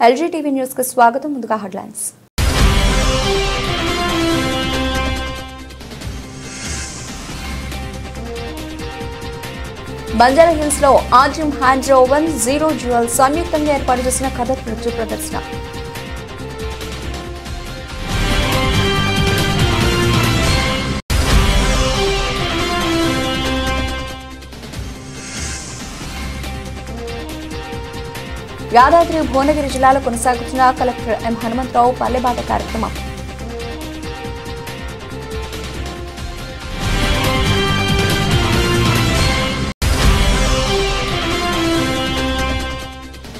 LG TV news కు స్వాగతం. ముందుగా హెడ్లైన్స్. బంజారా హిల్స్ లో ఆర్జం హ్యాండ్ ఓవెన్ జీరో జ్యువెల్ సంయుక్తంగా ఏర్పాటు చేసిన కథక్ నృత్య ప్రదర్శన. యాదాద్రి భువనగిరి జిల్లాలో కొనసాగుతున్న కలెక్టర్ ఎం హనుమంతరావు పల్లెబాట కార్యక్రమం.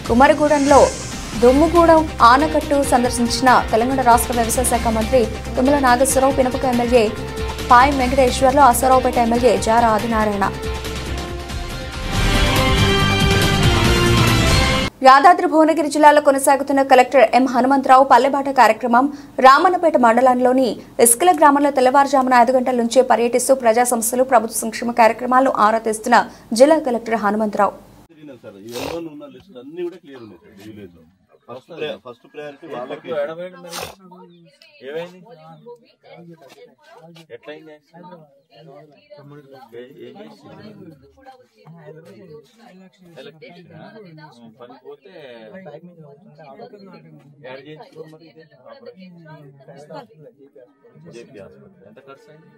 కుమరగూడెంలో దుమ్ముగూడెం ఆనకట్టు సందర్శించిన తెలంగాణ రాష్ట్ర వ్యవసాయ శాఖ మంత్రి తుమ్మల నాగేశ్వరరావు, పినపక ఎమ్మెల్యే పాయ్ వెంకటేశ్వర్లు, అసరావుపేట ఎమ్మెల్యే జారా ఆదినారాయణ. యాదాద్రి భువనగిరి జిల్లాలో కొనసాగుతున్న కలెక్టర్ ఎం హనుమంతరావు పల్లెబాట కార్యక్రమం రామన్నపేట మండలంలోని ఇస్కిల గ్రామంలో తెల్లవారుజామున 5 గంటల నుంచే పర్యటిస్తూ ప్రజా సమస్యలు, ప్రభుత్వ సంక్షేమ కార్యక్రమాలను ఆరా తీస్తున్న జిల్లా కలెక్టర్ హనుమంతరావు. ఫస్ట్ ప్రయారిటీ వాళ్ళకి ఏమైంది, ఎట్లయింది, పని పోతే యాడ్ చేయించుకో. మరి జేపీ హాస్పిటల్ ఎంత ఖర్చు అయింది?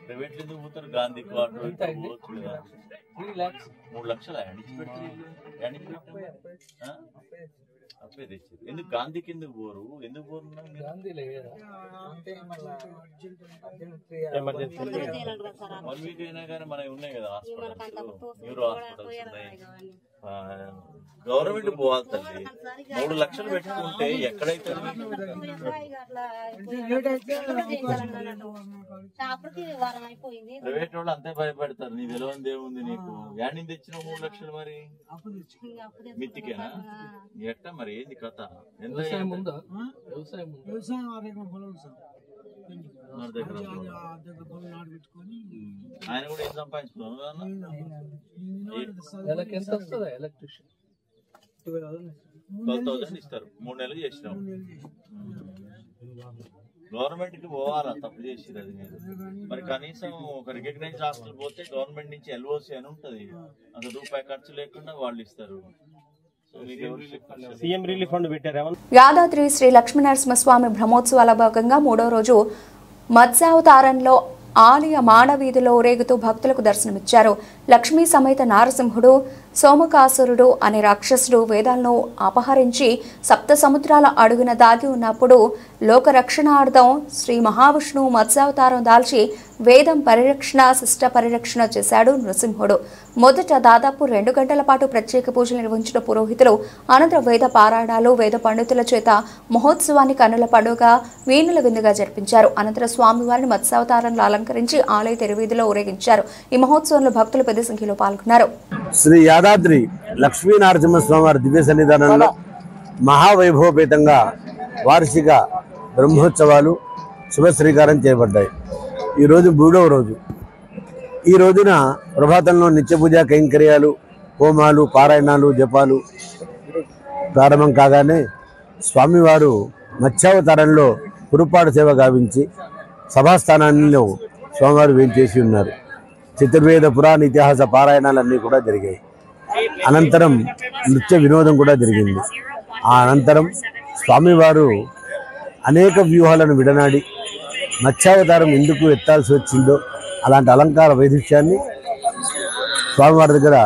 ప్రైవేట్ ఎందుకు పోతారు? గాంధీ క్వార్టర్ 3 లక్షలు అప్పే తెచ్చారు. ఎందుకు గాంధీకి ఎందుకు పోరు? ఎందుకు పోరు? 1 వీక్ అయినా కానీ మనకి ఉన్నాయి కదా హాస్పిటల్స్, న్యూరో హాస్పిటల్స్ ఉన్నాయి. గవర్నమెంట్ పోవాలి తల్లి. 3 లక్షలు పెట్టుకుంటే ఎక్కడైతే ప్రైవేట్ వాళ్ళు అంతే భయపడతారు. నీ తెలియని ఏముంది నీకు? యాడ్ తెచ్చిన 3 లక్షలు మరి మిత్తికేనా? ఎట్ట మరి ఏంది కథ? ఎంత ఆయన కూడా ఏం సంపాదించుకున్నాను 12,000 ఇస్తారు. 3 నెలలు చేసినాం. గవర్నమెంట్ కి పోవాలా? తప్పు చేసిరు అది మీరు. మరి కనీసం ఒక రికగ్నైజ్డ్ హాస్పిటల్ పోతే గవర్నమెంట్ నుంచి ఎల్ఓసి అని ఉంటది, అంత రూపాయి ఖర్చు లేకుండా వాళ్ళు ఇస్తారు. యాదాద్రి శ్రీ లక్ష్మీనరసింహస్వామి బ్రహ్మోత్సవాల భాగంగా 3వ రోజు మత్స్యావతారంలో ఆలయ మాడవీధిలో ఊరేగుతూ భక్తులకు దర్శనమిచ్చారు. లక్ష్మీ సమేత నారసింహుడు సోమకాసురుడు అనే రాక్షసుడు వేదాలను అపహరించి సప్త సముద్రాల అడుగున దాగి ఉన్నప్పుడు లోకరక్షణార్థం శ్రీ మహావిష్ణువు మత్స్యావతారం దాల్చి వేదం పరిరక్షణ, శిష్ట పరిరక్షణ చేశాడు నృసింహుడు. మొదట దాదాపు 2 గంటల పాటు ప్రత్యేక పూజలు నిర్వహించిన పురోహితులు అనంతరం వేద పారాయణాలు, వేద పండితుల చేత మహోత్సవాన్ని కన్నుల పండుగ వీణుల విందుగా జరిపించారు. అనంతరం స్వామివారిని మత్స్యావతారంలో అలంకరించి ఆలయ తెరవీధిలో ఊరేగించారు. ఈ మహోత్సవంలో భక్తులు పెద్ద సంఖ్యలో పాల్గొన్నారు. శ్రీ యాదాద్రి లక్ష్మీ నరసింహస్వామి దివ్య సన్నిధానంలో మహావైభవపేతంగా వార్షిక బ్రహ్మోత్సవాలు శుభశ్రీకారం చేయబడ్డాయి. ఈరోజు 3వ రోజు. ఈ రోజున ప్రభాతంలో నిత్య పూజ కైంకర్యాలు, హోమాలు, పారాయణాలు, జపాలు ప్రారంభం కాగానే స్వామివారు మత్స్యావతారంలో పురుపాడు సేవ గావించి సభాస్థానాల్లో స్వామివారు వేంచేసి ఉన్నారు. చతుర్వేద పురాణ ఇతిహాస పారాయణాలన్నీ కూడా జరిగాయి. అనంతరం నృత్య వినోదం కూడా జరిగింది. ఆ అనంతరం స్వామివారు అనేక వ్యూహాలను విడనాడి మత్స్యావతారం ఎందుకు ఎత్తాల్సి వచ్చిందో అలాంటి అలంకార వైదుష్యాన్ని స్వామివారి దగ్గర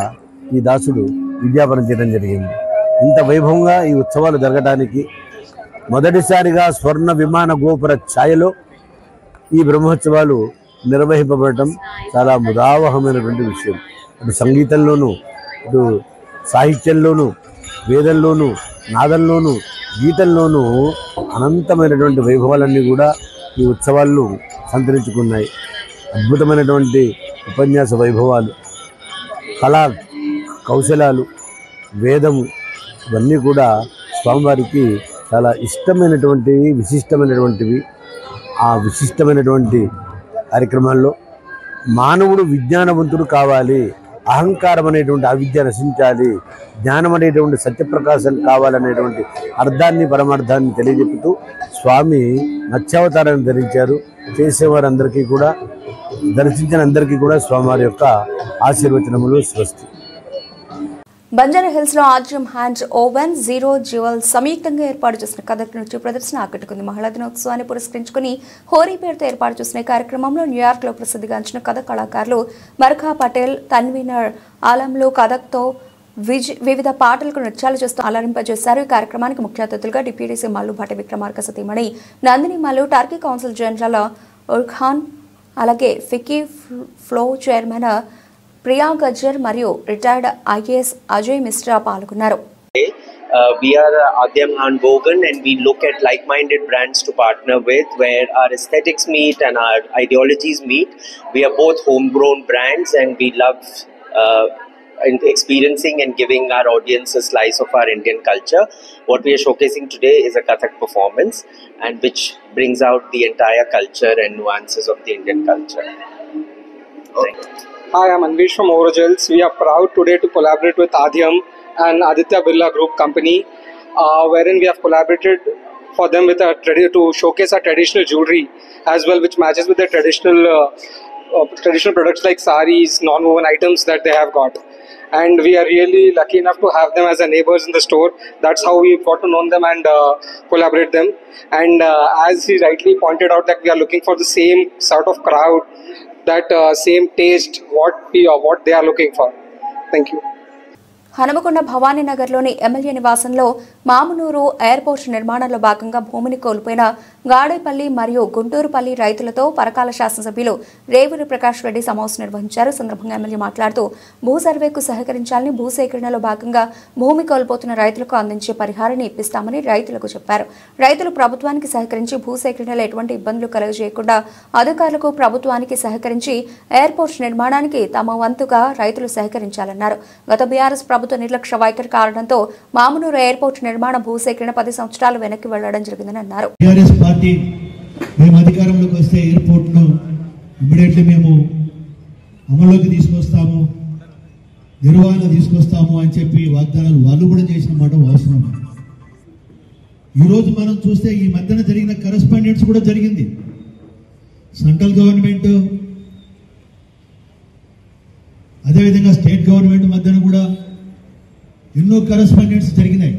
ఈ దాసుడు విజ్ఞాపనం చేయడం జరిగింది. ఇంత వైభవంగా ఈ ఉత్సవాలు జరగడానికి మొదటిసారిగా స్వర్ణ విమాన గోపుర ఛాయలో ఈ బ్రహ్మోత్సవాలు నిర్వహింపబడటం చాలా ముదావహమైనటువంటి విషయం. అటు సంగీతంలోనూ, ఇటు సాహిత్యంలోనూ, వేదంలోనూ, నాదంలోనూ, గీతంలోనూ అనంతమైనటువంటి వైభవాలన్నీ కూడా ఈ ఉత్సవాల్లో సంతరించుకున్నాయి. అద్భుతమైనటువంటి ఉపన్యాస వైభవాలు, కళా కౌశలాలు, వేదము ఇవన్నీ కూడా స్వామివారికి చాలా ఇష్టమైనటువంటివి, విశిష్టమైనటువంటివి. ఆ విశిష్టమైనటువంటి కార్యక్రమాల్లో మానవుడు విజ్ఞానవంతుడు కావాలి, అహంకారం అనేటువంటి అవిద్య నశించాలి, జ్ఞానం అనేటువంటి సత్యప్రకాశం కావాలనేటువంటి అర్థాన్ని పరమార్థాన్ని తెలియజెప్పుతూ స్వామి మత్స్యావతారాన్ని ధరించారు. చేసేవారందరికీ కూడా, దర్శించిన అందరికీ కూడా స్వామివారి యొక్క ఆశీర్వచనములు. స్వస్తి. బంజారా హిల్స్ లో ఆర్జం హ్యాండ్ ఓవెన్ జీరో జ్యువెల్ సంయుక్తంగా ఏర్పాటు చేసిన కథక్ నృత్య ప్రదర్శన ఆకట్టుకుంది. మహిళా దినోత్సవాన్ని పురస్కరించుకుని హోరీ పేరుతో ఏర్పాటు చేసిన కార్యక్రమంలో న్యూయార్క్ లో ప్రసిద్ధిగాంచిన కథక్ కళాకారులు మర్ఖా పటేల్, తన్వీనర్ ఆలంలు కథక్తో వివిధ పాటలకు నృత్యాలు చేస్తూ అలరింపజేశారు. ఈ కార్యక్రమానికి ముఖ్య అతిథులుగా డిప్యూటీసీ మల్లు భట్ట విక్రమార్క సతీమణి Nandini Mallu, Turkey council general ఉల్ఖాన్, అలాగే FICCI FLO chairman Priya Gajjar మరియు రిటైర్డ్ ఐఏఎస్ అజయ్ మిశ్రా పాల్గొన్నారు. We are Adyam Handwoven and we look at like-minded brands to partner with, where our aesthetics meet and our ideologies meet. We are both homegrown brands and we love experiencing and giving our audience a slice of our Indian culture. What we are showcasing today is a Kathak performance, and which brings out the entire culture and nuances of the Indian culture. Hi, I'm Anvesh from Orogels. We are proud today to collaborate with Adyam and Aditya Birla Group Company, wherein we have collaborated for them with to showcase our traditional jewelry as well, which matches with their traditional products like saris, non-woven items that they have got. And we are really lucky enough to have them as our neighbors in the store. That's how we got to know them and collaborate them. And as he rightly pointed out, that we are looking for the same sort of crowd, that same taste, what they are looking for. Thank you. Hanamkonda భవానీనగర్లోని MLA నివాసంలో Mamunuru airport నిర్మాణంలో భాగంగా భూమిని కోల్పోయిన గాడేపల్లి మరియు గుంటూరుపల్లి రైతులతో పరకాల శాసనసభ్యులు రేవూరి ప్రకాష్ రెడ్డి సమావేశం నిర్వహించారు. సందర్భంగా ఎమ్మెల్యే మాట్లాడుతూ భూ సర్వేకు సహకరించాలని, భూసేకరణలో భాగంగా భూమి కోల్పోతున్న రైతులకు అందించే పరిహారాన్ని ఇప్పిస్తామని రైతులకు చెప్పారు. రైతులు ప్రభుత్వానికి సహకరించి భూసేకరణలో ఎటువంటి ఇబ్బందులు కలుగజేయకుండా అధికారులకు ప్రభుత్వానికి సహకరించి ఎయిర్పోర్ట్ నిర్మాణానికి తమ వంతుగా రైతులు సహకరించాలన్నారు. గత బీఆర్ఎస్ ప్రభుత్వ నిర్లక్ష్య వైఖరి కారణంతో మామునూరు ఎయిర్పోర్ట్ నిర్మాణ భూసేకరణ 10 సంవత్సరాలు వెనక్కి వెళ్లడం జరిగిందని అన్నారు. బీఆర్ఎస్ పార్టీ మేము అధికారంలోకి వస్తే ఎయిర్పోర్ట్ ను ఇమ్మీడియట్లీ మేము అమల్లోకి తీసుకొస్తాము, నిర్వహణ తీసుకొస్తాము అని చెప్పి వాగ్దానాలు వాళ్ళు కూడా చేసిన మాట అవసరం. ఈరోజు మనం చూస్తే ఈ మధ్యన జరిగిన కరెస్పాండెన్స్ కూడా జరిగింది. సెంట్రల్ గవర్నమెంట్ అదేవిధంగా స్టేట్ గవర్నమెంట్ మధ్యన కూడా ఎన్నో కరెస్పాండెన్స్ జరిగినాయి.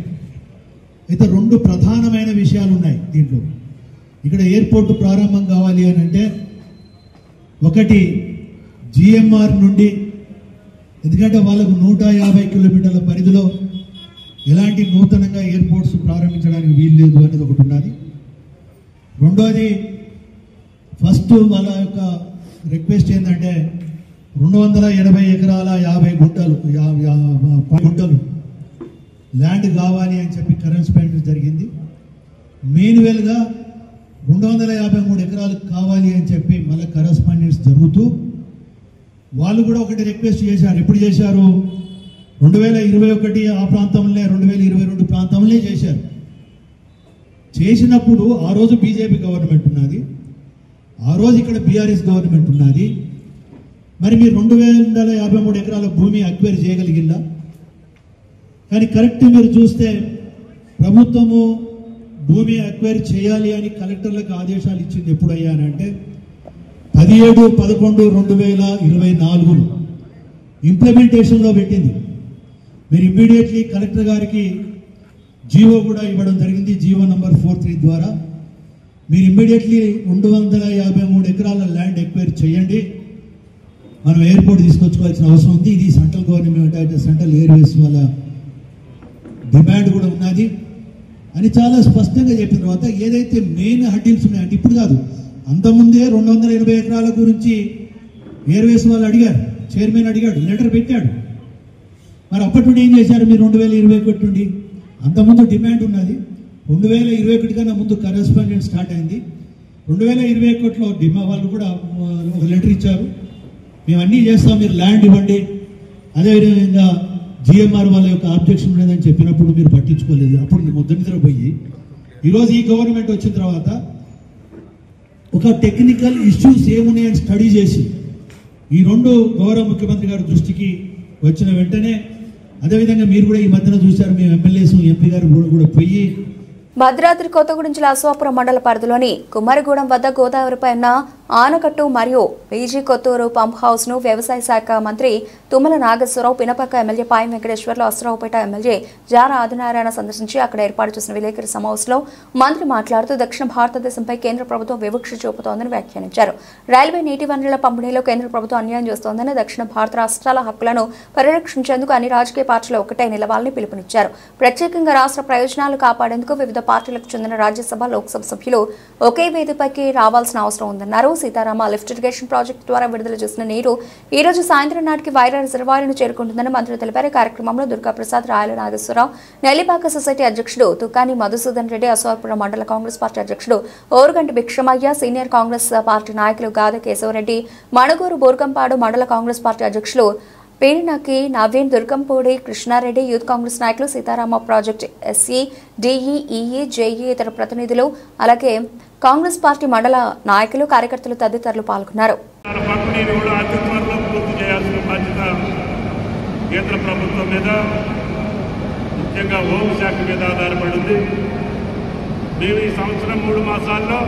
అయితే 2 ప్రధానమైన విషయాలు ఉన్నాయి దీంట్లో. ఇక్కడ ఎయిర్పోర్ట్ ప్రారంభం కావాలి అని అంటే ఒకటి జిఎంఆర్ నుండి, ఎందుకంటే వాళ్ళకు 150 కిలోమీటర్ల పరిధిలో ఎలాంటి నూతనంగా ఎయిర్పోర్ట్స్ ప్రారంభించడానికి వీలు లేదు అనేది ఒకటి ఉన్నది. రెండోది ఫస్ట్ వాళ్ళ యొక్క రిక్వెస్ట్ ఏంటంటే 280 ఎకరాల 50 గుంటలు ల్యాండ్ కావాలి అని చెప్పి కరెస్పాండెన్స్ జరిగింది. మెయిన్వెల్గా 253 ఎకరాలు కావాలి అని చెప్పి మళ్ళీ కరెస్పాండెన్స్ జరుగుతూ వాళ్ళు కూడా ఒకటి రిక్వెస్ట్ చేశారు. ఎప్పుడు చేశారు? 2021 ఆ ప్రాంతంలో, 2022 ప్రాంతంలో చేశారు. చేసినప్పుడు ఆ రోజు బీజేపీ గవర్నమెంట్ ఉన్నది, ఆ రోజు ఇక్కడ బీఆర్ఎస్ గవర్నమెంట్ ఉన్నది. మరి మీరు 253 ఎకరాల భూమి అక్వైర్ చేయగలిగిందా? కానీ కరెక్ట్ మీరు చూస్తే ప్రభుత్వము భూమి అక్వైర్ చేయాలి అని కలెక్టర్లకు ఆదేశాలు ఇచ్చింది ఎప్పుడయ్యానంటే 17/11/2024 ఇంప్లిమెంటేషన్లో పెట్టింది. మీరు ఇమ్మీడియట్లీ కలెక్టర్ గారికి జీవో కూడా ఇవ్వడం జరిగింది. జీవో నంబర్ 43 ద్వారా మీరు ఇమ్మీడియట్లీ 253 ఎకరాల ల్యాండ్ ఎక్వైర్ చేయండి, మనం ఎయిర్పోర్ట్ తీసుకొచ్చుకోవాల్సిన అవసరం ఉంది. ఇది సెంట్రల్ గవర్నమెంట్ అయితే సెంట్రల్ ఎయిర్వేస్ వాళ్ళ డిమాండ్ కూడా ఉన్నది అని చాలా స్పష్టంగా చెప్పిన తర్వాత ఏదైతే మెయిన్ హడ్డిల్స్ ఉన్నాయంటే ఇప్పుడు కాదు, అంతకుముందే 280 ఎకరాల గురించి ఎయిర్వేస్ వాళ్ళు అడిగారు, చైర్మన్ అడిగాడు, లెటర్ పెట్టాడు. మరి అప్పటి నుండి ఏం చేశారు మీరు? 2021 నుండి అంతకుముందు డిమాండ్ ఉన్నది. 2021 కన్నా ముందు కరెస్పాండెన్స్ స్టార్ట్ అయింది. 2021లో వాళ్ళు కూడా ఒక లెటర్ ఇచ్చారు, మేము అన్నీ చేస్తాం, మీరు ల్యాండ్ ఇవ్వండి. అదేవిధంగా జిఎంఆర్ వాళ్ళ యొక్క ఆబ్జెక్షన్ ఉన్నదని చెప్పినప్పుడు మీరు పట్టించుకోలేదు. అప్పుడు మొదటి నిద్ర పోయి ఈరోజు ఈ గవర్నమెంట్ వచ్చిన తర్వాత ఒక టెక్నికల్ ఇష్యూస్ ఏమున్నాయని స్టడీ చేసి ఈ 2 గౌరవ ముఖ్యమంత్రి గారి దృష్టికి వచ్చిన వెంటనే అదేవిధంగా మీరు కూడా ఈ మధ్యన చూశారు, మీ ఎమ్మెల్యేస్ ఎంపీ గారు కూడా పోయి భద్రాద్రి కొత్తగూడెం జిల్లా అశ్వాపురం మండల పరిధిలోని కుమ్మరిగూడెం వద్ద గోదావరిపై ఉన్న ఆనకట్టు మరియు బీజీ కొత్తూరు పంప్ హౌస్ ను వ్యవసాయ శాఖ మంత్రి తుమ్మల నాగేశ్వరరావు, పినపక్క ఎమ్మెల్యే పాయం వెంకటేశ్వర్లు, అశ్వరావుపేట ఎమ్మెల్యే జారా ఆదినారాయణ సందర్శించి అక్కడ ఏర్పాటు చేసిన విలేకరుల సమావేశంలో మంత్రి మాట్లాడుతూ దక్షిణ భారతదేశంపై కేంద్ర ప్రభుత్వం వివక్ష చూపుతోందని వ్యాఖ్యానించారు. రైల్వే నీటి వనరుల పంపిణీలో కేంద్ర ప్రభుత్వం అన్యాయం చేస్తోందని, దక్షిణ భారత రాష్ట్రాల హక్కులను పరిరక్షించేందుకు అన్ని రాజకీయ పార్టీలు ఒకటే నిలవాలని పిలుపునిచ్చారు. ప్రత్యేకంగా రాష్ట్ర ప్రయోజనాలు కాపాడేందుకు వివిధ పార్టీలకు చెందిన రాజ్యసభ, లోక్సభ సభ్యులు ఒకే వేదికపైకి రావాల్సిన అవసరం ఉందన్నారు. సీతారామ లిఫ్ట్ ఇరిగేషన్ ప్రాజెక్టు ద్వారా విడుదల చేసిన నీరు ఈ రోజు సాయంత్రం నాటికి వైరా రిజర్వాయర్ను చేరుకుంటుందని మంత్రి తెలిపారు. కార్యక్రమంలో దుర్గాప్రసాద్, రాయల నాగేశ్వరరావు, నెల్లిపాక సొసైటీ అధ్యక్షుడు తుకాని మధుసూదన్ రెడ్డి, అశ్వాపురం మండల కాంగ్రెస్ పార్టీ అధ్యక్షుడు ఓరుగంటి భిక్షమయ్య, సీనియర్ కాంగ్రెస్ పార్టీ నాయకులు గాద కేశవరెడ్డి, మణుగూరు బోర్గంపాడు మండల కాంగ్రెస్ పార్టీ అధ్యక్షులు పేరునకి నవీన్, దుర్గంపూడి కృష్ణారెడ్డి, యూత్ కాంగ్రెస్ నాయకులు, Sitarama project SC, DE, EE, JE ఇతర ప్రతినిధులు, అలాగే కాంగ్రెస్ పార్టీ మండల నాయకులు, కార్యకర్తలు తదితరులు పాల్గొన్నారు. కేంద్ర ప్రభుత్వం మీద, ముఖ్యంగా హోంశాఖ మీద ఆధారపడింది. మేము ఈ సంవత్సరం 3 మాసాల్లో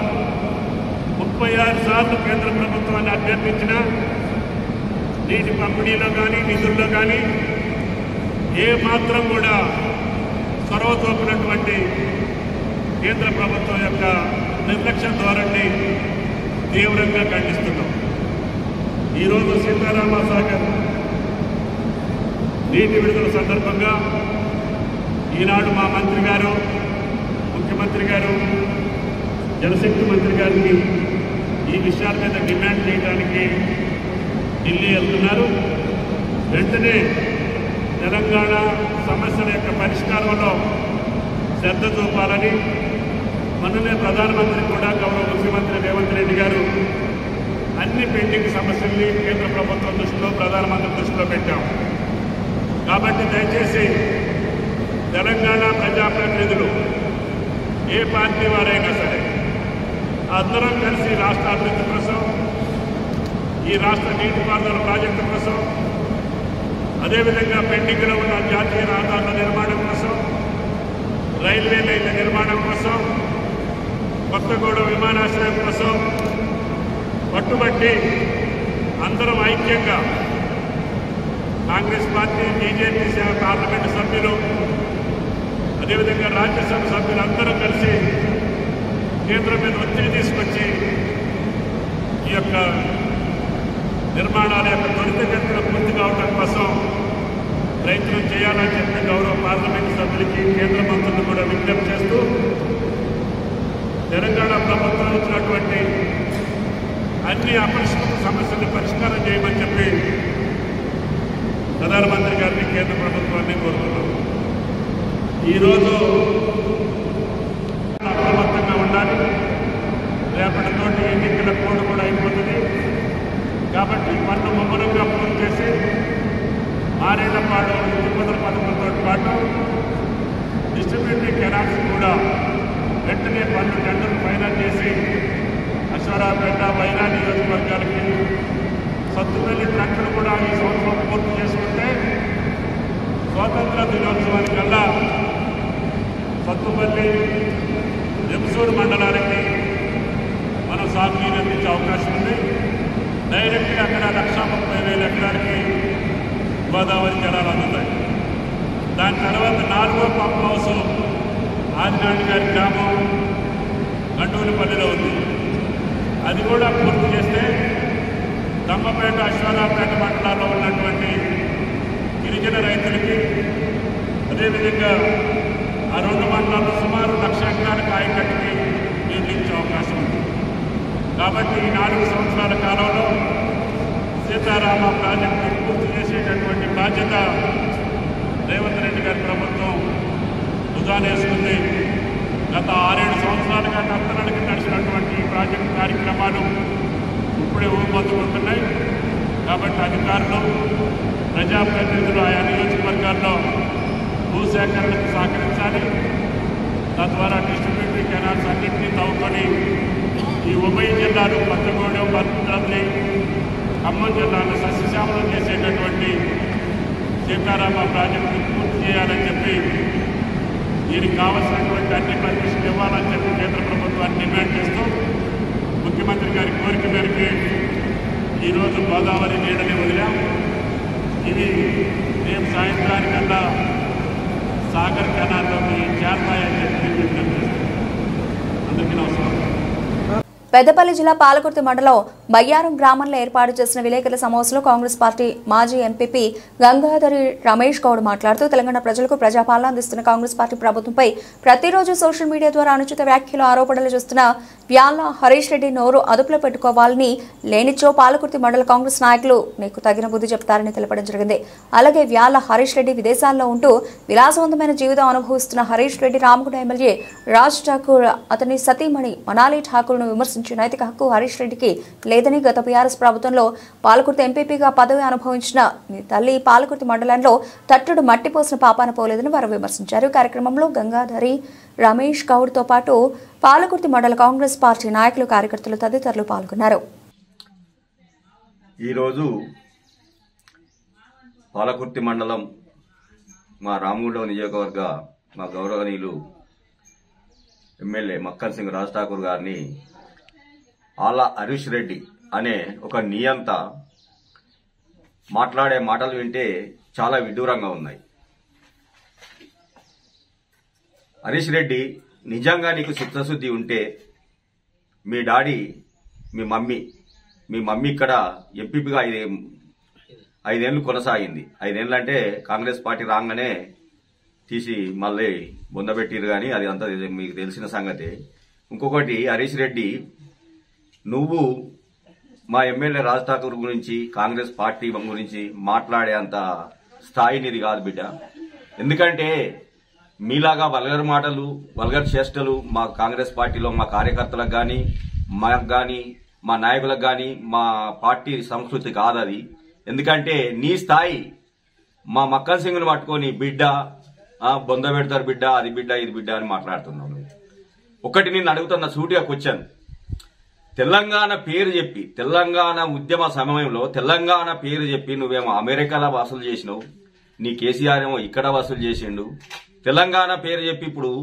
36 సార్లు కేంద్ర ప్రభుత్వాన్ని అభ్యర్థించిన నీటి పంపిణీలో కానీ నిధుల్లో కానీ ఏ మాత్రం కూడా చొరవ చూపినటువంటి కేంద్ర ప్రభుత్వం యొక్క నిర్లక్ష్య ధోరణిని తీవ్రంగా ఖండిస్తున్నాం. ఈరోజు సీతారామ సాగర్ నీటి విడుదల సందర్భంగా ఈనాడు మా మంత్రి గారు, ముఖ్యమంత్రి గారు, జలశక్తి మంత్రి గారికి ఈ విషయాల మీద డిమాండ్ చేయడానికి ఢిల్లీ వెళ్తున్నారు. వెంటనే తెలంగాణ సమస్యల యొక్క పరిష్కారంలో శ్రద్ధ చూపాలని మొన్ననే ప్రధానమంత్రి కూడా గౌరవ ముఖ్యమంత్రి రేవంత్ రెడ్డి గారు అన్ని పెండింగ్ సమస్యల్ని కేంద్ర ప్రభుత్వం దృష్టిలో, ప్రధానమంత్రి దృష్టిలో పెట్టాం. కాబట్టి దయచేసి తెలంగాణ ప్రజాప్రతినిధులు ఏ పార్టీ వారైనా సరే అందరం కలిసి రాష్ట్ర అభివృద్ధి కోసం, ఈ రాష్ట్ర నీటిపారుదల ప్రాజెక్టు కోసం, అదేవిధంగా పెండింగ్లో ఉన్న జాతీయ రహదారుల నిర్మాణం కోసం, రైల్వే లైన్ల నిర్మాణం కోసం, కొత్తగూడెం విమానాశ్రయం కోసం పట్టుబట్టి అందరం ఐక్యంగా కాంగ్రెస్ పార్టీ, బీజేపీ పార్లమెంటు సభ్యులు, అదేవిధంగా రాజ్యసభ సభ్యులు అందరూ కలిసి కేంద్రం మీద ఒత్తిడి తీసుకొచ్చి ఈ యొక్క నిర్మాణాల యొక్క త్వరితగతిన పూర్తి కావడం కోసం ప్రయత్నం చేయాలని చెప్పి గౌరవ పార్లమెంటు సభ్యులకి, కేంద్ర మంత్రులు కూడా విజ్ఞప్తి చేస్తూ తెలంగాణ ప్రభుత్వం ఇచ్చినటువంటి అన్ని అపరిష్కృత సమస్యలను పరిష్కారం చేయమని చెప్పి ప్రధానమంత్రి గారిని, కేంద్ర ప్రభుత్వాన్ని కోరుతున్నాం. ఈరోజు అప్రమత్తంగా ఉండాలి. రేపటితోటి ఎన్నికల కోడ్ కూడా అయిపోతుంది. కాబట్టి పన్ను ముమ్మరంగా పూర్తి చేసి ఆరేళ్లపాడు తిరుపతి పథకంతో పాటు డిస్ట్రిబ్యూటరీ కెనాల్స్ కూడా వెంటనే పన్ను టెండర్లు ఫైనల్ చేసి అశ్వరావుపేట, వైరా నియోజకవర్గాలకి సత్తుపల్లి ట్రక్కులు కూడా ఈ సంవత్సరం పూర్తి చేసుకుంటే స్వాతంత్ర దినోత్సవానికల్లా సత్తుపల్లి, ఎమ్సూరు మండలానికి మనం సాగునీరు అందించే అవకాశం ఉంది. డైరెక్ట్గా అక్కడ 1,30,000 ఎకరాలకి గోదావరి జలాలు అందుతాయి. దాని తర్వాత 4వ పంప్ హౌస్ ఆదినాయుడు గారి గ్రామం గండూరిపల్లిలో ఉంది. అది కూడా పూర్తి చేస్తే దమ్మపేట, అశ్వారావుపేట మండలాల్లో ఉన్నటువంటి గిరిజన రైతులకి, అదేవిధంగా ఆ 2 మండలాల్లో సుమారు 1,00,000 ఎకరాలకు ఆయకట్టుకి నీళ్ళు ఇచ్చే అవకాశం ఉంది. కాబట్టి ఈ 4 సంవత్సరాల కాలంలో సీతారామ ప్రాజెక్టు పూర్తి చేసేటటువంటి బాధ్యత రేవంత్ రెడ్డి గారి ప్రభుత్వం భుజానేసుకుంది. గత 6-7 సంవత్సరాలుగా నత్తనడికి నడిచినటువంటి ప్రాజెక్టు కార్యక్రమాలు ఇప్పుడే ఊపందుకుంటున్నాయి. కాబట్టి అధికారులు, ప్రజాప్రతినిధులు ఆయా నియోజకవర్గాల్లో భూసేకరణకు సహకరించాలి. తద్వారా డిస్ట్రిబ్యూటరీ కెనాల్స్ అన్నింటినీ తవ్వుకొని ఈ ఉభయ జిల్లాలు కొత్తగూడెం, భద్రాద్రి, ఖమ్మం జిల్లాను సస్యశ్యామలం చేసేటటువంటి సీతారామ ప్రాజెక్టు పూర్తి చేయాలని చెప్పి దీనికి కావాల్సినటువంటి అన్ని పర్మిషన్ ఇవ్వాలని చెప్పి కేంద్ర ప్రభుత్వాన్ని డిమాండ్ చేస్తూ ముఖ్యమంత్రి గారి కోరిక మేరకు ఈరోజు గోదావరి నీడని వదిలాం. ఇవి రేపు సాయంత్రానికల్లా సాగర్ కెనాల్లోకి చేరతాయని చెప్పి విజ్ఞప్తి చేస్తాం. అందరికీ నమస్కారం. పెద్దపల్లి జిల్లా పాలకుర్తి మండలం బయ్యారం గ్రామంలో ఏర్పాటు చేసిన విలేకరుల సమావేశంలో కాంగ్రెస్ పార్టీ మాజీ ఎంపీపీ గంగాధరి రమేష్ గౌడ్ మాట్లాడుతూ తెలంగాణ ప్రజలకు ప్రజాపాలన అందిస్తున్న కాంగ్రెస్ పార్టీ ప్రభుత్వంపై ప్రతిరోజు సోషల్ మీడియా ద్వారా అనుచిత వ్యాఖ్యలు ఆరోపణలు చేస్తున్న వ్యాల హరీష్ రెడ్డి నోరు అదుపులో పెట్టుకోవాలని, లేనిచో పాలకుర్తి మండల కాంగ్రెస్ నాయకులు నీకు తగిన బుద్ధి చెప్తారని తెలపడం జరిగింది. అలాగే వ్యాల హరీష్ రెడ్డి విదేశాల్లో ఉంటూ విలాసవంతమైన జీవితం అనుభవిస్తున్న హరీష్ రెడ్డి రామగుండ ఎమ్మెల్యే రాజ్ ఠాకూర్ అతని సతీమణి మనాలి ఠాకూర్ను విమర్శించి నైతిక హక్కు హరీష్ రెడ్డికి లేదని గత బీఆర్ఎస్ ప్రభుత్వంలో పాలకుర్తి ఎంపీపీగా పదవి అనుభవించిన నీ తల్లి పాలకుర్తి మండలంలో తట్టుడు మట్టిపోసిన పాపాన పోలేదని వారు విమర్శించారు. కార్యక్రమంలో గంగాధరి రమేష్ గౌడ్తో పాటు పాలకుర్తి మండల కాంగ్రెస్ పార్టీ నాయకులు, కార్యకర్తలు తదితరులు పాల్గొన్నారు. ఈరోజు పాలకుర్తి మండలం మా రామగుండం నియోజకవర్గ మా గౌరవనీయులు ఎమ్మెల్యే మక్కన్ సింగ్ రాజ్ ఠాకూర్ గారిని ఆల హరీష్ రెడ్డి అనే ఒక నియంత మాట్లాడే మాటలు వింటే చాలా విడ్డూరంగా ఉన్నాయి. హరీష్ రెడ్డి, నిజంగా నీకు చిత్తశుద్ధి ఉంటే మీ డాడీ మీ మమ్మీ ఇక్కడ ఎంపీపీగా 5 ఏళ్ళు కొనసాగింది. 5 ఏళ్ళు అంటే కాంగ్రెస్ పార్టీ రాగానే తీసి మళ్ళీ బొందబెట్టిరు, కానీ అది అంతా మీకు తెలిసిన సంగతి. ఇంకొకటి, హరీష్ రెడ్డి నువ్వు మా ఎమ్మెల్యే రాజ్ ఠాకూర్ గురించి, కాంగ్రెస్ పార్టీ గురించి మాట్లాడే అంత స్థాయి నీది కాదు బిడ్డ. ఎందుకంటే మీలాగా వల్గర్ మాటలు, వల్గర్ చేష్టలు మా కాంగ్రెస్ పార్టీలో మా కార్యకర్తలకు కానీ, మాకు కానీ, మా నాయకులకు కానీ, మా పార్టీ సంస్కృతి కాదు అది. ఎందుకంటే నీ స్థాయి మా మక్కన్ సింగ్ను పట్టుకొని బిడ్డ బొంద పెడతారు బిడ్డ, అది బిడ్డ, ఇది బిడ్డ అని మాట్లాడుతున్నావు. ఒకటి నేను అడుగుతున్న సూటిగా క్వశ్చన్, తెలంగాణ పేరు చెప్పి, తెలంగాణ ఉద్యమ సమయంలో తెలంగాణ పేరు చెప్పి నువ్వేమో అమెరికాలో వసూలు చేసినావు, నీ కేసీఆర్ ఏమో ఇక్కడ వసూలు చేసిండు. తెలంగాణ పేరు చెప్పి ఇప్పుడు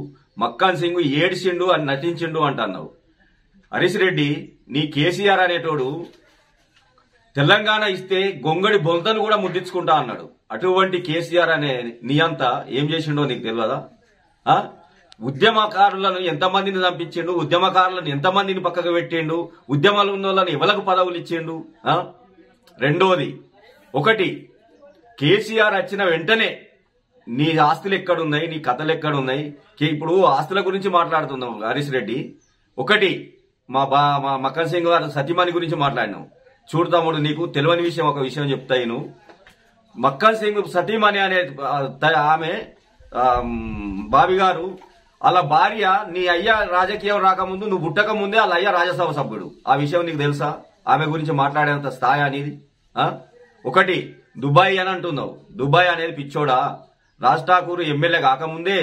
మక్కన్ సింగ్ ఏడిసిండు అని నటించిండు అంటున్నావు. హరీష్ రెడ్డి, నీ కేసీఆర్ అనేటోడు తెలంగాణ ఇస్తే గొంగడి బొంతను కూడా ముద్దించుకుంటా అన్నాడు. అటువంటి కేసీఆర్ అనే నియంత ఏం చేసిండో నీకు తెలియదా? ఉద్యమకారులను ఎంతమందిని చంపించిండు, ఉద్యమకారులను ఎంతమందిని పక్కకు పెట్టిండు, ఉద్యమాలు ఉన్న వాళ్ళని ఎవరికి పదవులు ఇచ్చిండు. రెండోది, ఒకటి కేసీఆర్ వచ్చిన వెంటనే నీ ఆస్తులు ఎక్కడున్నాయి, నీ కథలు ఎక్కడున్నాయి? ఇప్పుడు ఆస్తుల గురించి మాట్లాడుతున్నావు హరీష్ రెడ్డి. ఒకటి, మా మక్కన్ సింగ్ గారు సతీమణి గురించి మాట్లాడినావు. చూడు తమ్ముడు, నీకు తెలియని విషయం ఒక విషయం చెప్తాను. మక్కన్ సింగ్ సతీమణి అనే ఆమె బాబీ గారు, అలా భార్య నీ అయ్య రాజకీయం రాకముందు, నువ్వు పుట్టక ముందే వాళ్ళ అయ్య రాజ్యసభ సభ్యుడు. ఆ విషయం నీకు తెలుసా? ఆమె గురించి మాట్లాడేంత స్థాయి అనేది. ఒకటి, దుబాయ్ అని అంటున్నావు. దుబాయ్ అనేది పిచ్చోడా? రాజ్ ఠాకూర్ ఎమ్మెల్యే కాకముందే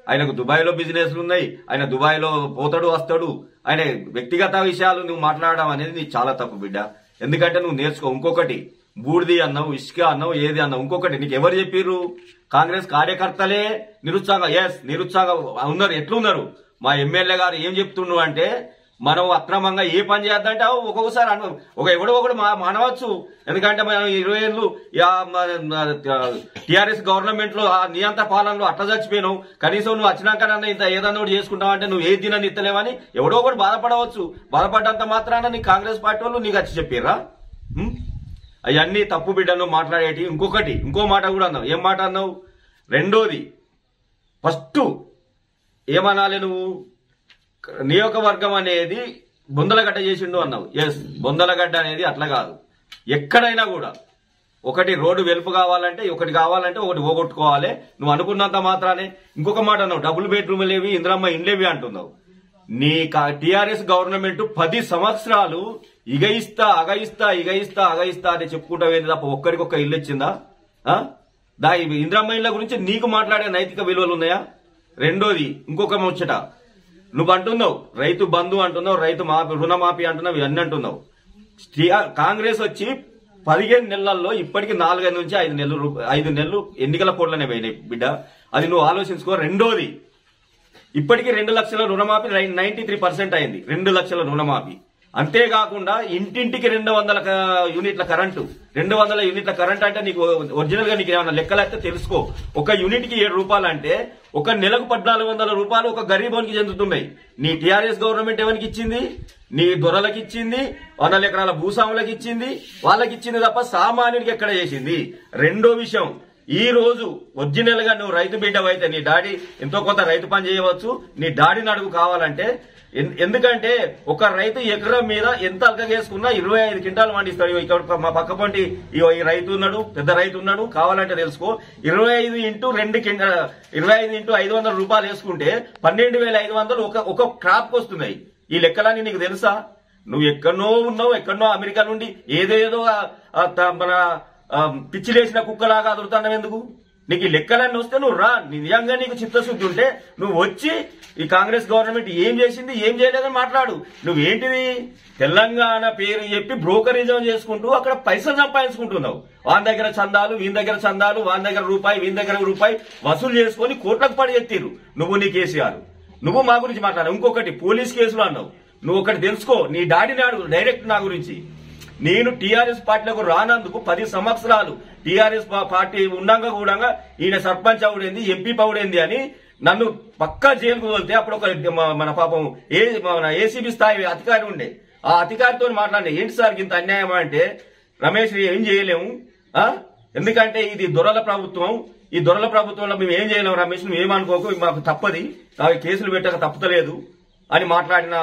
ఆయనకు దుబాయ్లో బిజినెస్లు ఉన్నాయి, ఆయన దుబాయ్లో పోతాడు వస్తాడు. ఆయన వ్యక్తిగత విషయాలు నువ్వు మాట్లాడడం అనేది నీకు చాలా తప్పు బిడ్డ. ఎందుకంటే నువ్వు నేర్చుకో. ఇంకొకటి, బూడిది అన్నావు, ఇసుక అన్నావు, ఏది అన్నావు. ఇంకొకటి, నీకు ఎవరు చెప్పిర్రు? కాంగ్రెస్ కార్యకర్తలే నిరుత్సాహంగా ఉన్నారు. ఎట్లున్నారు? మా ఎమ్మెల్యే గారు ఏం చెప్తుండ్రు అంటే, మనం అక్రమంగా ఏ పని చేద్దంటే ఒక్కొక్కసారి ఎవడో ఒకడు మానవచ్చు. ఎందుకంటే మనం 20 ఏళ్ళు టీఆర్ఎస్ గవర్నమెంట్ లో నియంత పాలనలో అట్లా చచ్చిపోయినావు. కనీసం నువ్వు వచ్చినాకనన్నా ఇంత ఏదన్నా ఒకటి చేసుకుంటావు అంటే నువ్వు ఏది దినాన్ని ఇస్తలేవని ఎవడో ఒకటి బాధపడవచ్చు. బాధపడ్డంత మాత్రాన నీ కాంగ్రెస్ పార్టీ వాళ్ళు నీకు వచ్చి చెప్పారా? అవన్నీ తప్పు బిడ్డను మాట్లాడేటి. ఇంకొకటి, ఇంకో మాట కూడా అన్నావు. ఏం మాట అన్నావు? రెండోది, ఫస్ట్ ఏమనాలి నువ్వు? నియోజకవర్గం అనేది బొందలగడ్డ చేసిండు అన్నావు. ఎస్, బొందలగడ్డ అనేది అట్లా కాదు. ఎక్కడైనా కూడా ఒకటి రోడ్డు వెలుపు కావాలంటే, ఒకటి కావాలంటే ఒకటి పోగొట్టుకోవాలి. నువ్వు అనుకున్నంత మాత్రానే. ఇంకొక మాట అన్నావు, డబుల్ బెడ్రూమ్ లేవి, ఇందిరమ్మ ఇండ్లేవి అంటున్నావు. నీ టీఆర్ఎస్ గవర్నమెంట్ 10 సంవత్సరాలు ఇగయిస్తా అని చెప్పుకుంటా వేది తప్ప ఒక్కరికొక్క ఇల్లు ఇచ్చిందా? ఇందిరమ్మ ఇళ్ల గురించి నీకు మాట్లాడే నైతిక విలువలు ఉన్నాయా? రెండోది, ఇంకొక ముచ్చట, నువ్వు అంటున్నావు రైతు బంధు అంటున్నావు, రుణమాఫీ అంటున్నావు, ఇవన్నీ అంటున్నావు. కాంగ్రెస్ వచ్చి 15 నెలల్లో ఇప్పటికి 4 నుంచి 5 నెలలు ఎన్నికల కోడ్లనే పోయినాయి బిడ్డ. అది నువ్వు ఆలోచించుకో. రెండోది, ఇప్పటికీ 2 లక్షల రుణమాఫీ 93% అయింది. 2 లక్షల రుణమాఫీ. అంతేకాకుండా ఇంటింటికి 200 యూనిట్ల కరెంటు. 200 యూనిట్ల కరెంట్ అంటే నీకు ఒరిజినల్ గా నీకు ఏమన్నా లెక్కలైతే తెలుసుకో. ఒక యూనిట్ కి 7 రూపాయలు అంటే ఒక నెలకు 1400 రూపాయలు ఒక గరీబోనికి చెందుతున్నాయి. నీ టీఆర్ఎస్ గవర్నమెంట్ ఎవరికి ఇచ్చింది? నీ దొరలకు ఇచ్చింది, 100 ఎకరాల భూస్వాములకు ఇచ్చింది, వాళ్ళకి ఇచ్చింది తప్ప సామాన్యుడికి ఎక్కడ చేసింది? రెండో విషయం, ఈ రోజు ఒరిజినల్ గా నువ్వు రైతు బిడ్డవైతే నీ డాడీ ఎంతో కొంత రైతు పని చేయవచ్చు. నీ డాడీని అడుగు కావాలంటే. ఎందుకంటే ఒక రైతు ఎకరం మీద ఎంత అలకగేసుకున్నా 25 క్వింటాలు పండిస్తాడు. ఇక్కడ మా పక్క పంటి ఈ రైతు ఉన్నాడు, పెద్ద రైతు ఉన్నాడు, కావాలంటే తెలుసుకో. 25 ఇంటూ 500 రూపాయలు వేసుకుంటే 12,500 ఒక క్రాప్ వస్తున్నాయి. ఈ లెక్కలన్నీ నీకు తెలుసా? నువ్వు ఎక్కడనో ఉన్నావు, ఎక్కడనో అమెరికా నుండి ఏదేదో మన పిచ్చిలేసిన కుక్కలాగా అదురుతావు. ఎందుకు? నీకు ఈ లెక్కలన్నీ వస్తే నువ్వు రా. నిజంగా నీకు చిత్తశుద్ధి ఉంటే నువ్వు వచ్చి ఈ కాంగ్రెస్ గవర్నమెంట్ ఏం చేసింది, ఏం చేయలేదని మాట్లాడు. నువ్వేంటిది తెలంగాణ పేరు చెప్పి బ్రోకరిజం చేసుకుంటూ అక్కడ పైసలు సంపాదించుకుంటున్నావు. వాని దగ్గర చందాలు, వీని దగ్గర చందాలు, వాని దగ్గర రూపాయి, వీని దగ్గర రూపాయి వసూలు చేసుకుని కోట్లకు పడి ఎత్తిరు. నువ్వు నీ కేసీఆర్, నువ్వు మా గురించి మాట్లాడావు. ఇంకొకటి పోలీస్ కేసులు అన్నావు. నువ్వు ఒకటి తెలుసుకో, నీ డాడీని అడుగు డైరెక్ట్ నా గురించి. నేను టీఆర్ఎస్ పార్టీలకు రానందుకు 10 సంవత్సరాలు టీఆర్ఎస్ పార్టీ ఉండగా కూడా ఈయన సర్పంచ్ అవుడేంది, ఎంపీ పౌడేంది అని నన్ను పక్కా జైలుకు వెళ్తే అప్పుడు ఒక మన పాపం మన ఏసీబీ స్థాయి అధికారి ఉండే. ఆ అధికారితో మాట్లాడే, ఏంటి సార్ ఇంత అన్యాయం అంటే, రమేష్ ఏం చేయలేము, ఎందుకంటే ఇది దొరల ప్రభుత్వం, ఈ దొరల ప్రభుత్వంలో మేము ఏం చేయలేము రమేష్, నువ్వు ఏమనుకోకు, మాకు తప్పది, కేసులు పెట్టక తప్పుతలేదు అని మాట్లాడిన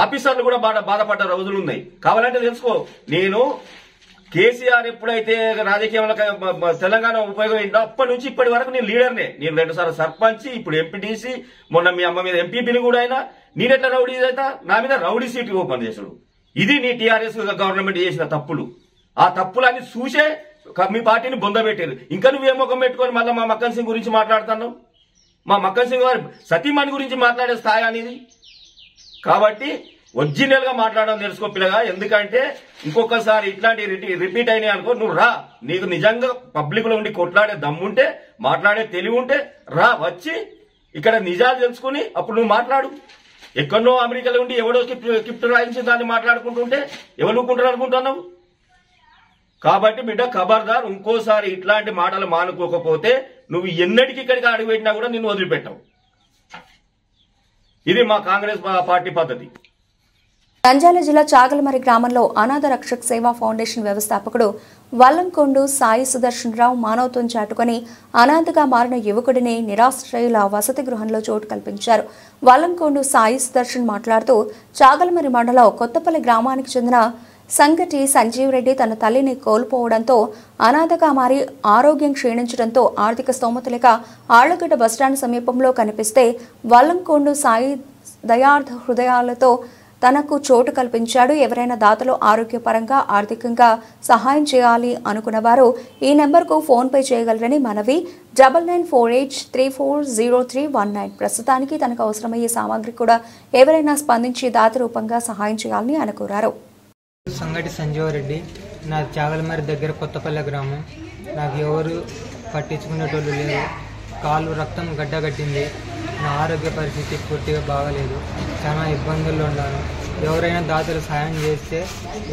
ఆఫీసర్లు కూడా బాధపడ్డ రోజులు ఉన్నాయి. కావాలంటే తెలుసుకో. నేను కేసీఆర్ ఎప్పుడైతే రాజకీయంలో తెలంగాణ ఉపయోగమైందో అప్పటి నుంచి ఇప్పటి వరకు నేను లీడర్నే. నేను 2 సార్లు సర్పంచ్, ఇప్పుడు ఎంపీటీసీ, మొన్న మీ అమ్మ మీద ఎంపీపీని కూడా అయినా. నేనెట్లా రౌడీ అయితే నా మీద రౌడీ సీట్ ఓపెన్ చేశాడు. ఇది నీ టీఆర్ఎస్ గవర్నమెంట్ చేసిన తప్పులు. ఆ తప్పులన్నీ చూసే మీ పార్టీని బొందబెట్టారు. ఇంకా నువ్వేం ముఖం పెట్టుకొని మళ్ళీ మా మక్కన్ సింగ్ గురించి మాట్లాడుతున్నావు? మా మక్కన్ సింగ్ గారు సతీమణి గురించి మాట్లాడే స్థాయి అనేది. కాబట్టి ఒరిజినల్ గా మాట్లాడడం తెలుసుకో పిల్లగా. ఎందుకంటే ఇంకొకసారి ఇట్లాంటి రిపీట్ అయినాయి అనుకో, నువ్వు రా. నీకు నిజంగా పబ్లిక్ లో ఉండి కొట్లాడే దమ్ముంటే, మాట్లాడే తెలివి ఉంటే రా, వచ్చి ఇక్కడ నిజాలు తెలుసుకుని అప్పుడు నువ్వు మాట్లాడు. ఎక్కడో అమెరికాలో ఉండి ఎవడో గిఫ్ట్ రాయించి దాన్ని మాట్లాడుకుంటుంటే ఎవరు ఊరుకుంటారు అనుకుంటున్నావు? కాబట్టి బిడ్డ ఖబర్దార్, ఇంకోసారి ఇట్లాంటి మాటలు మానుకోకపోతే నువ్వు ఎన్నటికి ఇక్కడికి అడుగు పెట్టినా కూడా నిన్ను వదిలిపెట్టావు. ఇది మా కాంగ్రెస్ పార్టీ పద్ధతి. నంద్యాల జిల్లా చాగలమరి గ్రామంలో అనాథ రక్షక్ సేవా ఫౌండేషన్ వ్యవస్థాపకుడు వల్లంకొండు సాయి సుదర్శన్ రావు మానవత్వం చాటుకుని అనాథగా మారిన యువకుడిని నిరాశ్రయుల వసతి గృహంలో చోటు కల్పించారు. వల్లంకొండు సాయి సుదర్శన్ మాట్లాడుతూ, చాగలమరి మండలం కొత్తపల్లి గ్రామానికి చెందిన సంగటి సంజీవ్ రెడ్డి తన తల్లిని కోల్పోవడంతో అనాథగా మారి ఆరోగ్యం క్షీణించడంతో ఆర్థిక స్తోమత లేక ఆళ్లగడ్డ బస్టాండ్ సమీపంలో కనిపిస్తే వల్లంకొండు సాయి దయార్థ హృదయాలతో తనకు చోటు కల్పించాడు. ఎవరైనా దాతలు ఆరోగ్యపరంగా ఆర్థికంగా సహాయం చేయాలి అనుకున్నవారు ఈ నెంబర్కు ఫోన్పే చేయగలరని మనవి. 9948340319. ప్రస్తుతానికి తనకు అవసరమయ్యే సామాగ్రి కూడా ఎవరైనా స్పందించి దాత రూపంగా సహాయం చేయాలని ఆయన కోరారు. సంగటి సంజీవ్ రెడ్డి, నా చాగలమరి దగ్గర కొత్తపల్లె గ్రామం. నాకు ఎవరు పట్టించుకునేటోళ్ళు లేరు. కాలు రక్తం గడ్డగట్టింది. నా ఆరోగ్య పరిస్థితి పూర్తిగా బాగలేదు. చాలా ఇబ్బందుల్లో ఉన్నాను. ఎవరైనా దాతలు సాయం చేస్తే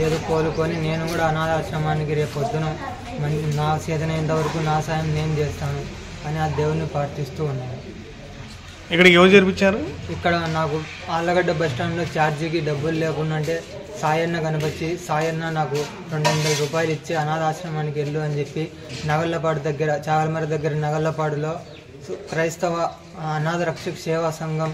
ఏదో కోలుకొని నేను కూడా అనాథాశ్రమానికి రేపు పొద్దున నా చేతనైనంత వరకు నా సాయం నేను చేస్తాను అని ఆ దేవుని ప్రార్థిస్తూ ఉన్నాను. ఇక్కడికి ఎవరు చేర్పించారు? ఇక్కడ నాకు ఆళ్ళగడ్డ బస్టాండ్లో ఛార్జీకి డబ్బులు లేకుండా అంటే సాయన్న కనిపించి, సాయన్న నాకు 200 రూపాయలు ఇచ్చి అనాథాశ్రమానికి వెళ్ళు అని చెప్పి నగళ్లపాడు దగ్గర, చాగలమరి దగ్గర నగళ్లపాడులో క్రైస్తవ అనాథ రక్షక సేవా సంఘం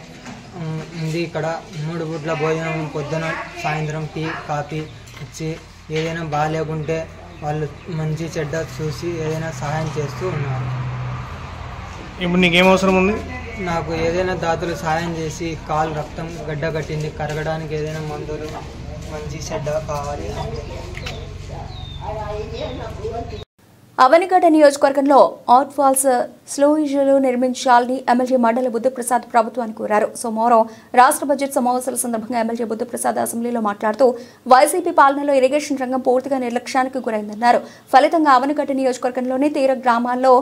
ఉంది. ఇక్కడ 3 పూట్ల భోజనం, పొద్దున సాయంత్రం టీ కాఫీ ఇచ్చి ఏదైనా బాగాలేకుంటే వాళ్ళు మంచి చెడ్డ చూసి ఏదైనా సహాయం చేస్తూ ఉన్నారు. ఇప్పుడు నీకేం అవసరం ఉంది? నాకు ఏదైనా దాతలు సహాయం చేసి కాలు రక్తం గడ్డ కట్టింది, కరగడానికి ఏదైనా మందులు మంచి చెడ్డ కావాలి. అవనిగడ్డ నియోజకవర్గంలో అవుట్ ఫాల్స్ స్లూయిజులు నిర్మించాలని ఎమ్మెల్యే మండలి బుద్ధప్రసాద్ ప్రభుత్వాన్ని కోరారు. సోమవారం రాష్ట్ర బడ్జెట్ సమావేశాల సందర్భంగా ఎమ్మెల్యే బుద్ధప్రసాద్ అసెంబ్లీలో మాట్లాడుతూ వైసీపీ పాలనలో ఇరిగేషన్ రంగం పూర్తిగా నిర్లక్ష్యానికి గురైందన్నారు. ఫలితంగా అవనిగడ్డ నియోజకవర్గంలోని తీర గ్రామాల్లో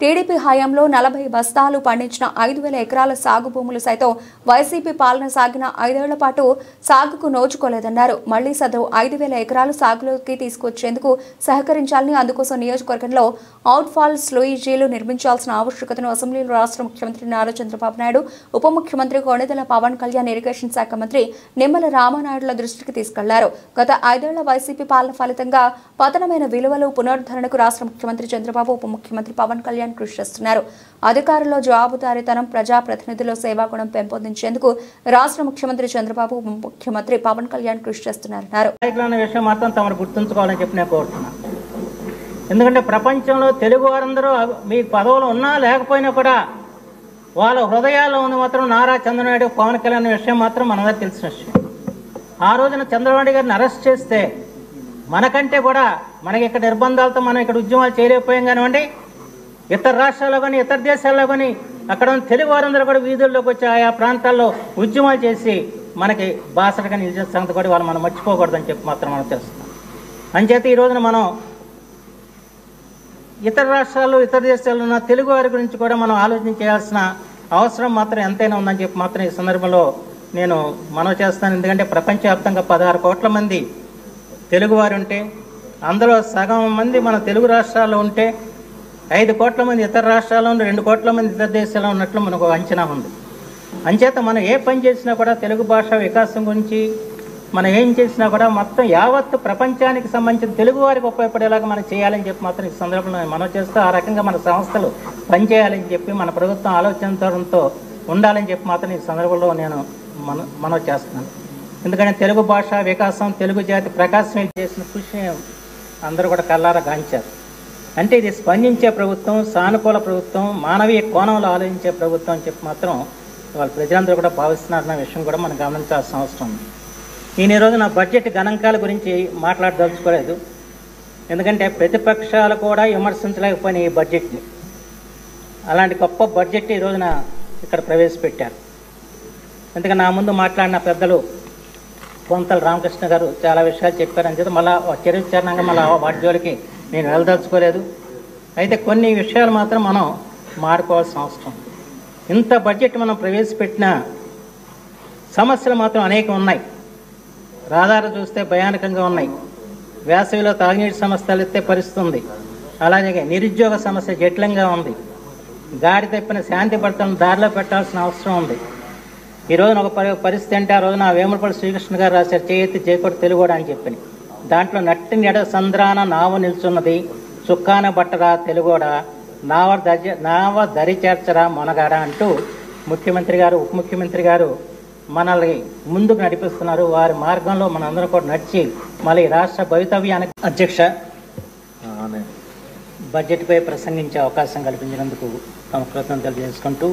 టీడీపీ హయాంలో 40 బస్తాలు పండించిన 5,000 ఎకరాల సాగు భూములు సైతం వైసీపీ పాలన సాగిన 5 ఏళ్ల పాటు సాగుకు నోచుకోలేదన్నారు. మళ్లీ సదరు 5,000 ఎకరాలు సాగులోకి తీసుకొచ్చేందుకు సహకరించాలని, అందుకోసం నియోజకవర్గంలో అవుట్ ఫాల్ స్లూయిజీలు నిర్మించాల్సిన ఆవశ్యకతను అసెంబ్లీలో రాష్ట్ర ముఖ్యమంత్రి నారా చంద్రబాబు నాయుడు, ఉప ముఖ్యమంత్రి కొణిదెల పవన్ కళ్యాణ్, ఇరిగేషన్ శాఖ మంత్రి నిమ్మల రామానాయుడుల దృష్టికి తీసుకెళ్లారు. గత 5 ఏళ్ల వైసీపీ పాలన ఫలితంగా పతనమైన విలువలు పునరుద్ధరణకు రాష్ట్ర ముఖ్యమంత్రి చంద్రబాబు, ఉప ముఖ్యమంత్రి పవన్ కళ్యాణ్ కృషి చేస్తున్నారు. అధికారుల్లో జవాబుదారీతనం, ప్రజాప్రతినిధుల్లో సేవాగుణం పెంపొందించేందుకు రాష్ట్ర ముఖ్యమంత్రి చంద్రబాబు, ఉప ముఖ్యమంత్రి పవన్ కళ్యాణ్ కృషి చేస్తున్నారన్నారు. విషయం మాత్రం తమరు గుర్తుంచుకోవాలని చెప్పి నేను కోరుతున్నాను. ఎందుకంటే ప్రపంచంలో తెలుగు వారందరూ మీకు పదవులు ఉన్నా లేకపోయినా కూడా వాళ్ళ హృదయాల్లో ఉంది మాత్రం నారా చంద్రబాబు, పవన్ కళ్యాణ్ విషయం మాత్రం మనందరికీ తెలిసిన విషయం. ఆ రోజున చంద్రబాబు గారిని అరెస్ట్ చేస్తే మనకంటే కూడా మనకి ఇక్కడ నిర్బంధాలతో మనం ఇక్కడ ఉద్యమాలు చేయలేకపోయాం కానివ్వండి, ఇతర రాష్ట్రాల్లో కానీ ఇతర దేశాల్లో కానీ అక్కడ తెలుగు వారందరూ కూడా వీధుల్లోకి వచ్చి ఆయా ప్రాంతాల్లో ఉద్యమాలు చేసి మనకి బాసటగా నిలిచే సంగతి కూడా వాళ్ళు మనం మర్చిపోకూడదని చెప్పి మాత్రం మనం తెలుస్తున్నాం. అంచేత ఈ రోజున మనం ఇతర రాష్ట్రాల్లో ఇతర దేశాల్లో ఉన్న తెలుగు వారి గురించి కూడా మనం ఆలోచన చేయాల్సిన అవసరం మాత్రం ఎంతైనా ఉందని చెప్పి మాత్రం ఈ సందర్భంలో నేను మనవి చేస్తాను. ఎందుకంటే ప్రపంచవ్యాప్తంగా 16 కోట్ల మంది తెలుగువారు ఉంటే అందులో సగం మంది మన తెలుగు రాష్ట్రాల్లో ఉంటే 5 కోట్ల మంది ఇతర రాష్ట్రాల్లో 2 కోట్ల మంది ఇతర దేశాల్లో ఉన్నట్లు మనకు అంచనా ఉంది. అంచేత మనం ఏ పని చేసినా కూడా తెలుగు భాష వికాసం గురించి మనం ఏం చేసినా కూడా మొత్తం యావత్తు ప్రపంచానికి సంబంధించిన తెలుగు వారికి ఉపయోగపడేలాగా మనం చేయాలని చెప్పి మాత్రం ఈ సందర్భంలో మనం చేస్తూ ఆ రకంగా మన సంస్థలు పనిచేయాలని చెప్పి మన ప్రభుత్వం ఆలోచనతో ఉండాలని చెప్పి మాత్రం ఈ సందర్భంలో నేను మనవి చేస్తున్నాను. ఎందుకంటే తెలుగు భాష వికాసం, తెలుగు జాతి ప్రకాశం చేసిన కృషి అందరూ కూడా కళ్ళారా గాంచారు. అంటే ఇది స్పందించే ప్రభుత్వం, సానుకూల ప్రభుత్వం, మానవీయ కోణంలో ఆలోచించే ప్రభుత్వం అని చెప్పి మాత్రం వాళ్ళ ప్రజలందరూ కూడా భావిస్తున్నారన్న విషయం కూడా మనం గమనించాల్సిన అవసరం ఉంది. నేను ఈరోజు నా బడ్జెట్ గణాంకాల గురించి మాట్లాడదలుచుకోలేదు. ఎందుకంటే ప్రతిపక్షాలు కూడా విమర్శించలేకపోయిన ఈ బడ్జెట్ని, అలాంటి గొప్ప బడ్జెట్ ఈ రోజున ఇక్కడ ప్రవేశపెట్టారు. ఎందుకంటే నా ముందు మాట్లాడిన పెద్దలు కొంతల రామకృష్ణ గారు చాలా విషయాలు చెప్పారని చెప్పి మళ్ళీ చరిత్రణంగా మళ్ళీ వాటి జోలికి నేను వెళ్ళదలుచుకోలేదు. అయితే కొన్ని విషయాలు మాత్రం మనం మారుకోవాల్సిన అవసరం. ఇంత బడ్జెట్ మనం ప్రవేశపెట్టిన సమస్యలు మాత్రం అనేకం ఉన్నాయి. రహదారులు చూస్తే భయానకంగా ఉన్నాయి. వేసవిలో తాగునీటి సమస్య తలెత్తే పరిస్థితి ఉంది. అలాగే నిరుద్యోగ సమస్య జటిలంగా ఉంది. గాడి తప్పిన శాంతి భద్రతలను దారిలో పెట్టాల్సిన అవసరం ఉంది. ఈ రోజున ఒక పరిస్థితి అంటే ఆ రోజున వేములపల్లి శ్రీకృష్ణ గారు రాశారు, చేయెత్తి చేయకూడదు తెలుగుడు అని చెప్పి. దాంట్లో నట్టి నెడ సంద్రాన నావ నిల్చున్నది, చుక్కాన బట్టరా తెలుగోడ, నావ దరి చేర్చరా మొనగాడ అంటూ ముఖ్యమంత్రి గారు, ఉప ముఖ్యమంత్రి గారు మనల్ని ముందుకు నడిపిస్తున్నారు. వారి మార్గంలో మనందరం కూడా నడిచి మళ్ళీ రాష్ట్ర భవితవ్యానికి అధ్యక్ష బడ్జెట్పై ప్రసంగించే అవకాశం కల్పించినందుకు తమ కృతజ్ఞతలు చేసుకుంటూ,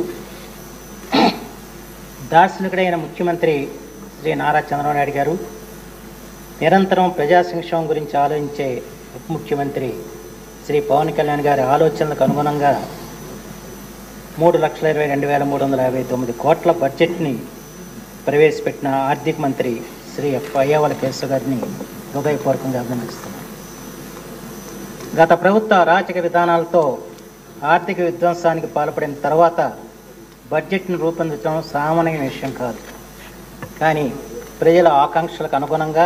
దార్శనికుడైన ముఖ్యమంత్రి శ్రీ నారా చంద్రబాబు నాయుడు గారు, నిరంతరం ప్రజా సంక్షేమం గురించి ఆలోచించే ఉప ముఖ్యమంత్రి శ్రీ పవన్ కళ్యాణ్ గారి ఆలోచనలకు అనుగుణంగా 3,22,359 కోట్ల బడ్జెట్ని ప్రవేశపెట్టిన ఆర్థిక మంత్రి శ్రీ పయ్యావుల కేశవ్ గారిని హృదయపూర్వకంగా అభినందిస్తున్నాను. గత ప్రభుత్వ అరాచక విధానాలతో ఆర్థిక విధ్వంసానికి పాల్పడిన తర్వాత బడ్జెట్ను రూపొందించడం సామాన్య విషయం కాదు. కానీ ప్రజల ఆకాంక్షలకు అనుగుణంగా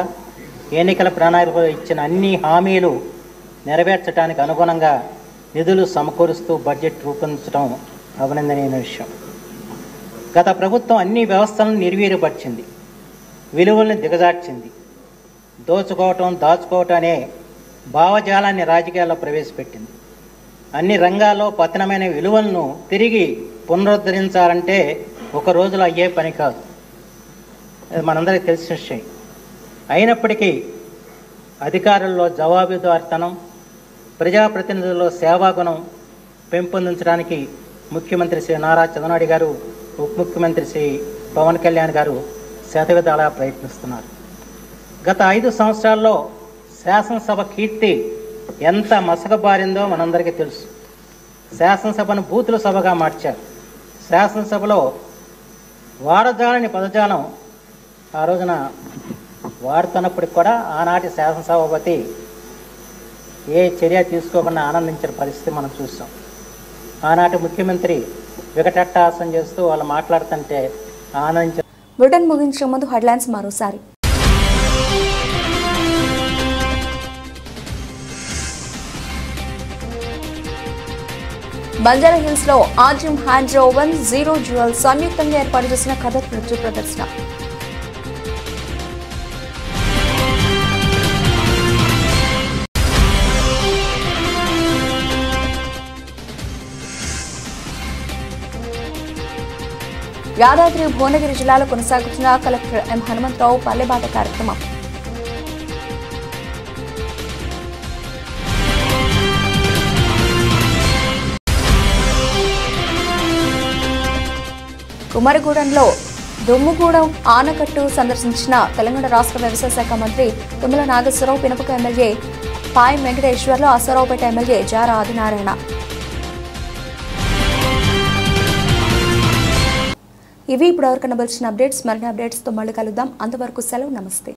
ఎన్నికల ప్రణాళికలో ఇచ్చిన అన్ని హామీలు నెరవేర్చడానికి అనుగుణంగా నిధులు సమకూరుస్తూ బడ్జెట్ రూపొందించడం అభినందనీయ విషయం. గత ప్రభుత్వం అన్ని వ్యవస్థలను నిర్వీర్యపరిచింది, విలువలను దిగజార్చింది, దాచుకోవటం అనే భావజాలాన్ని రాజకీయాల్లో ప్రవేశపెట్టింది. అన్ని రంగాల్లో పతనమైన విలువలను తిరిగి పునరుద్ధరించాలంటే ఒక రోజులో అయ్యే పని కాదు. అది మనందరికీ తెలిసిన విషయం. అయినప్పటికీ అధికారుల్లో జవాబుదారితనం, ప్రజాప్రతినిధుల్లో సేవాగుణం పెంపొందించడానికి ముఖ్యమంత్రి శ్రీ నారా చంద్రబాబు గారు, ఉప ముఖ్యమంత్రి శ్రీ పవన్ కళ్యాణ్ గారు శతవిధాలా ప్రయత్నిస్తున్నారు. గత 5 సంవత్సరాల్లో శాసనసభ కీర్తి ఎంత మసకబారిందో మనందరికీ తెలుసు. శాసనసభను బూతుల సభగా మార్చారు. శాసనసభలో వాడజాలని పదజాలం ఆ రోజున వాడుతున్నప్పటికి కూడా ఆనాటి శాసనసభాపతి ఏ చర్య తీసుకోకుండా ఆనందించిన పరిస్థితి మనం చూస్తాం. ఆనాటి ముఖ్యమంత్రి వికటట్టాసం చేస్తూ వాళ్ళు మాట్లాడుతుంటే ఆనందించారు. బులెటిన్ ముగించే ముందు హెడ్లైన్స్ మరోసారి. బంజారా హిల్స్ లో ఆర్జీఎం హ్యాండ్ ఓవెన్ జీరో జ్యువెల్ సంయుక్తంగా ఏర్పాటు చేసిన కథక్ నృత్య ప్రదర్శన. యాదాద్రి భువనగిరి జిల్లాలో కొనసాగుతున్న కలెక్టర్ ఎం హనుమంతరావు పల్లెబాట కార్యక్రమం. కుమరగూడెంలో దుమ్ముగూడెం ఆనకట్టు సందర్శించిన తెలంగాణ రాష్ట్ర వ్యవసాయ శాఖ మంత్రి తుమ్మల నాగేశ్వరరావు, పినపక ఎమ్మెల్యే పాయ్ వెంకటేశ్వర్లు, అశ్వరావుపేట ఎమ్మెల్యే జారా ఆదినారాయణ. ఇవి ఇప్పటివరకు కనబడిన అప్డేట్స్. మరిన్ని అప్డేట్స్తో మళ్ళీ కలుద్దాం. అంతవరకు సెలవు. నమస్తే.